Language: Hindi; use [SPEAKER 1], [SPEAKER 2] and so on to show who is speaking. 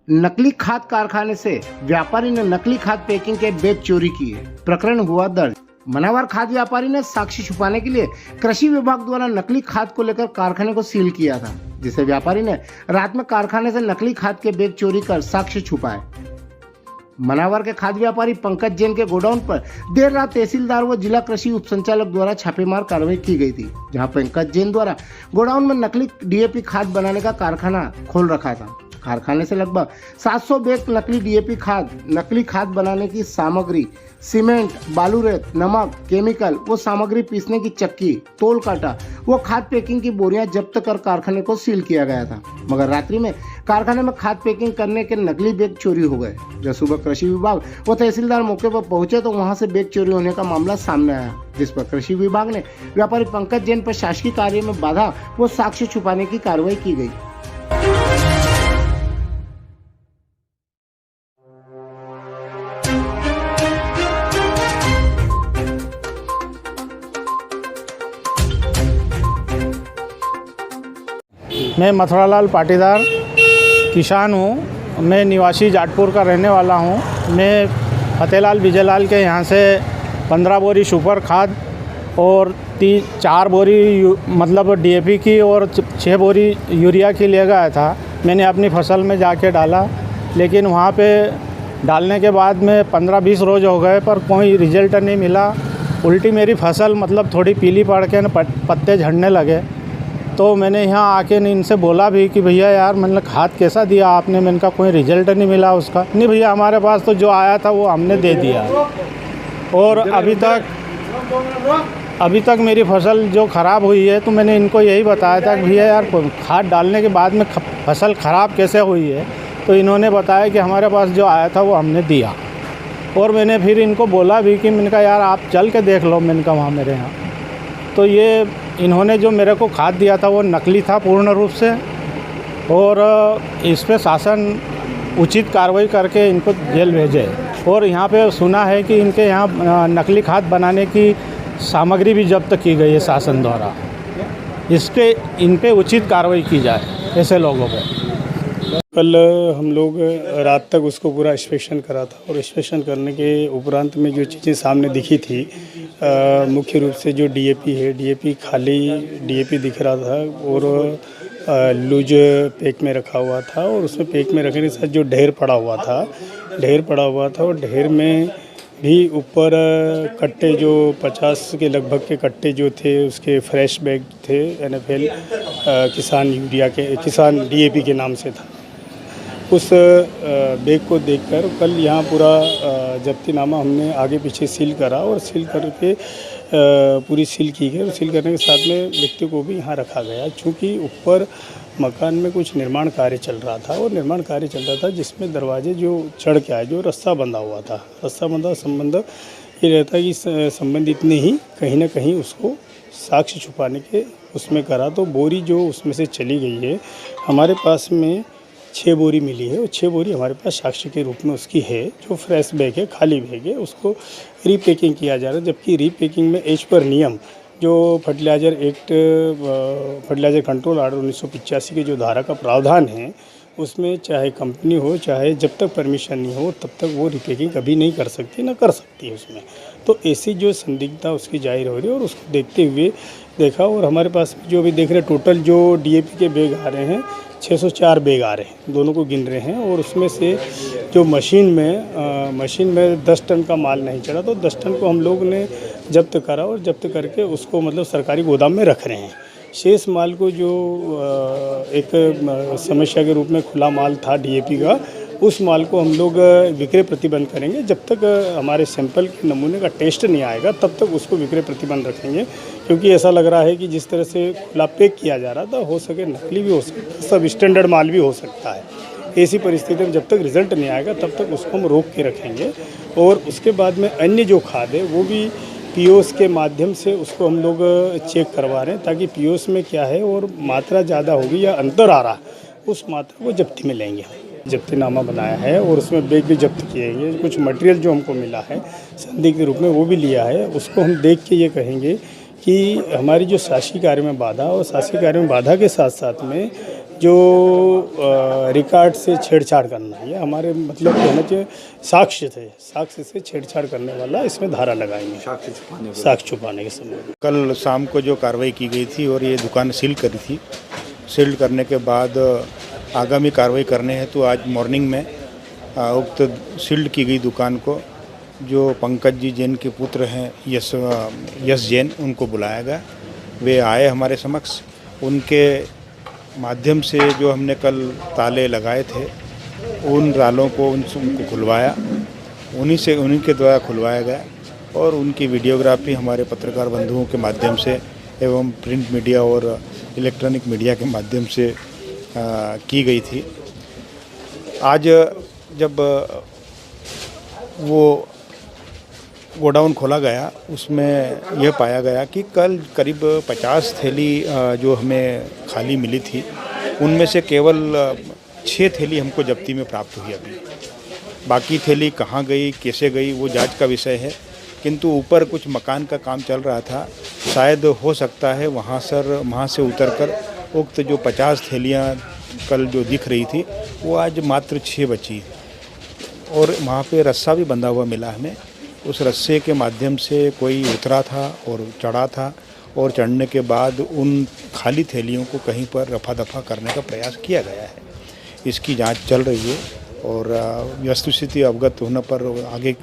[SPEAKER 1] नकली खाद कारखाने से व्यापारी ने नकली खाद पैकिंग के बैग चोरी किए। प्रकरण हुआ दर्ज। मनावर खाद व्यापारी ने साक्ष्य छुपाने के लिए कृषि विभाग द्वारा नकली खाद को लेकर कारखाने को सील किया था, जिसे व्यापारी ने रात में कारखाने से नकली खाद के बैग चोरी कर साक्ष्य छुपाए। मनावर के खाद व्यापारी पंकज जैन के गोडाउन पर देर रात तहसीलदार व जिला कृषि उप संचालक द्वारा छापेमार कार्रवाई की गई थी, जहां पंकज जैन द्वारा गोडाउन में नकली डीएपी खाद बनाने का कारखाना खोल रखा था। कारखाने से लगभग 700 बैग नकली खाद बनाने की सामग्री, सीमेंट, बालू रेत, नमक, केमिकल वो सामग्री पीसने की चक्की, तोल काटा वो खाद पैकिंग की बोरियां जब्त कर कारखाने को सील किया गया था। मगर रात्रि में कारखाने में खाद पैकिंग करने के नकली बैग चोरी हो गए। जब सुबह कृषि विभाग व तहसीलदार मौके पर पहुंचे तो वहां से बैग चोरी होने का मामला सामने आया, जिस पर कृषि विभाग ने व्यापारी पंकज जैन पर शासकीय कार्य में बाधा व साक्ष्य छुपाने की कार्रवाई की गई।
[SPEAKER 2] मैं मथुरालाल पाटीदार किसान हूँ। मैं निवासी जाटपुर का रहने वाला हूँ। मैं फतेहलाल विजयलाल के यहाँ से 15 बोरी सुपर खाद और 4 बोरी मतलब डीएपी की और 6 बोरी यूरिया की ले गया था। मैंने अपनी फसल में जाके डाला, लेकिन वहाँ पे डालने के बाद में 15-20 रोज़ हो गए पर कोई रिजल्ट नहीं मिला। उल्टी मेरी फसल मतलब थोड़ी पीली पड़ के पत्ते झड़ने लगे। तो मैंने यहाँ आके इनसे बोला भी कि भैया यार मतलब खाद कैसा दिया आपने? मैंने कहा कोई रिजल्ट नहीं मिला उसका। नहीं भैया, हमारे पास तो जो आया था वो हमने दे दिया, और अभी तक मेरी फसल जो ख़राब हुई है। तो मैंने इनको यही बताया था कि भैया यार खाद डालने के बाद में फसल ख़राब कैसे हुई है? तो इन्होंने बताया कि हमारे पास जो आया था वो हमने दिया। और मैंने फिर इनको बोला भी कि मैंने कहा यार आप चल के देख लो, मैंने कहा वहाँ मेरे यहाँ। तो ये इन्होंने जो मेरे को खाद दिया था वो नकली था पूर्ण रूप से, और इस पे शासन उचित कार्रवाई करके इनको जेल भेजे। और यहाँ पे सुना है कि इनके यहाँ नकली खाद बनाने की सामग्री भी जब्त की गई है शासन द्वारा। इन पे उचित कार्रवाई की जाए ऐसे लोगों पे।
[SPEAKER 3] कल हम लोग रात तक उसको पूरा इंस्पेक्शन करा था, और इंस्पेक्शन करने के उपरांत में जो चीज़ें सामने दिखी थी, मुख्य रूप से जो डीएपी है, डीएपी खाली डीएपी दिख रहा था और लूज पैक में रखा हुआ था। और उसमें पैक में रखने के साथ जो ढेर पड़ा हुआ था और ढेर में भी ऊपर कट्टे जो 50 के लगभग के कट्टे जो थे उसके फ्रेश बैग थे। NFL किसान डीएपी के नाम से था। उस बैग को देखकर कल यहाँ पूरा जब्तीनामा हमने आगे पीछे सील करा, और सील करके पूरी सील की गई। और सील करने के साथ में व्यक्ति को भी यहाँ रखा गया, चूँकि ऊपर मकान में कुछ निर्माण कार्य चल रहा था, जिसमें दरवाजे जो चढ़ के आए, जो रस्सा बंधा हुआ था। रस्सा बंधा संबंध ये रहता है कि संबंधित ने ही कहीं ना कहीं उसको साक्ष्य छुपाने के उसमें करा। तो बोरी जो उसमें से चली गई है, हमारे पास में 6 बोरी मिली है, और 6 बोरी हमारे पास साक्ष्य के रूप में उसकी है। जो फ्रेश बैग है, खाली बैग है, उसको रीपैकिंग किया जा रहा है। जबकि रीपैकिंग में एज पर नियम जो fertiliser act, fertiliser control order 1985 के जो धारा का प्रावधान है, उसमें चाहे कंपनी हो, चाहे जब तक परमिशन नहीं हो तब तक वो रीपैकिंग कभी नहीं कर सकती, ना कर सकती है उसमें। तो ऐसी जो संदिग्धता उसकी जाहिर हो रही है, और उसको देखते हुए देखा। और हमारे पास जो अभी देख रहे हैं, टोटल जो डीएपी के बैग आ रहे हैं 604 बैग आ रहे हैं, दोनों को गिन रहे हैं। और उसमें से जो मशीन में 10 टन का माल नहीं चढ़ा, तो 10 टन को हम लोग ने जब्त करा, और जब्त करके उसको मतलब सरकारी गोदाम में रख रहे हैं। शेष माल को जो एक समस्या के रूप में खुला माल था डीएपी का, उस माल को हम लोग विक्रय प्रतिबंध करेंगे। जब तक हमारे सैंपल के नमूने का टेस्ट नहीं आएगा तब तक उसको विक्रय प्रतिबंध रखेंगे, क्योंकि ऐसा लग रहा है कि जिस तरह से खुला पैक किया जा रहा था, हो सके नकली भी हो सकता है, सब स्टैंडर्ड माल भी हो सकता है। ऐसी परिस्थिति में जब तक रिज़ल्ट नहीं आएगा तब तक उसको हम रोक के रखेंगे। और उसके बाद में अन्य जो खाद है वो भी पीओस के माध्यम से उसको हम लोग चेक करवा रहे हैं, ताकि पीओस में क्या है और मात्रा ज़्यादा होगी या अंतर आ रहा, उस मात्रा को जब्ती में लेंगे। जब्तीनामा बनाया है, और उसमें बैग भी जब्त किए गए। कुछ मटेरियल जो हमको मिला है संदिग्ध के रूप में, वो भी लिया है। उसको हम देख के ये कहेंगे कि हमारी जो शासकीय कार्य में बाधा, और शासकीय कार्य में बाधा के साथ साथ में जो रिकॉर्ड से छेड़छाड़ करना, ये हमारे मतलब कहना चाहिए साक्ष्य से छेड़छाड़ करने वाला इसमें धारा लगाएंगे, साक्ष्य छुपाने के समय।
[SPEAKER 4] कल शाम को जो कार्रवाई की गई थी और ये दुकान सील करी थी, सील करने के बाद आगामी कार्रवाई करने हैं तो आज मॉर्निंग में उक्त सील्ड की गई दुकान को जो पंकज जी जैन के पुत्र हैं यश जैन, उनको बुलाया गया। वे आए हमारे समक्ष। उनके माध्यम से जो हमने कल ताले लगाए थे उन तालों को उनको खुलवाया, उन्हीं के द्वारा खुलवाया गया और उनकी वीडियोग्राफी हमारे पत्रकार बंधुओं के माध्यम से एवं प्रिंट मीडिया और इलेक्ट्रॉनिक मीडिया के माध्यम से की गई थी। आज जब वो गोडाउन खोला गया उसमें यह पाया गया कि कल करीब 50 थैली जो हमें खाली मिली थी उनमें से केवल 6 थैली हमको जब्ती में प्राप्त हुई। अभी बाकी थैली कहाँ गई, कैसे गई, वो जांच का विषय है। किंतु ऊपर कुछ मकान का काम चल रहा था, शायद हो सकता है वहाँ से उतरकर उक्त जो 50 थैलियाँ कल जो दिख रही थी वो आज मात्र 6 बची और वहाँ पे रस्सा भी बंधा हुआ मिला हमें। उस रस्से के माध्यम से कोई उतरा था और चढ़ा था और चढ़ने के बाद उन खाली थैलियों को कहीं पर रफा दफा करने का प्रयास किया गया है। इसकी जांच चल रही है और वस्तुस्थिति अवगत होने पर आगे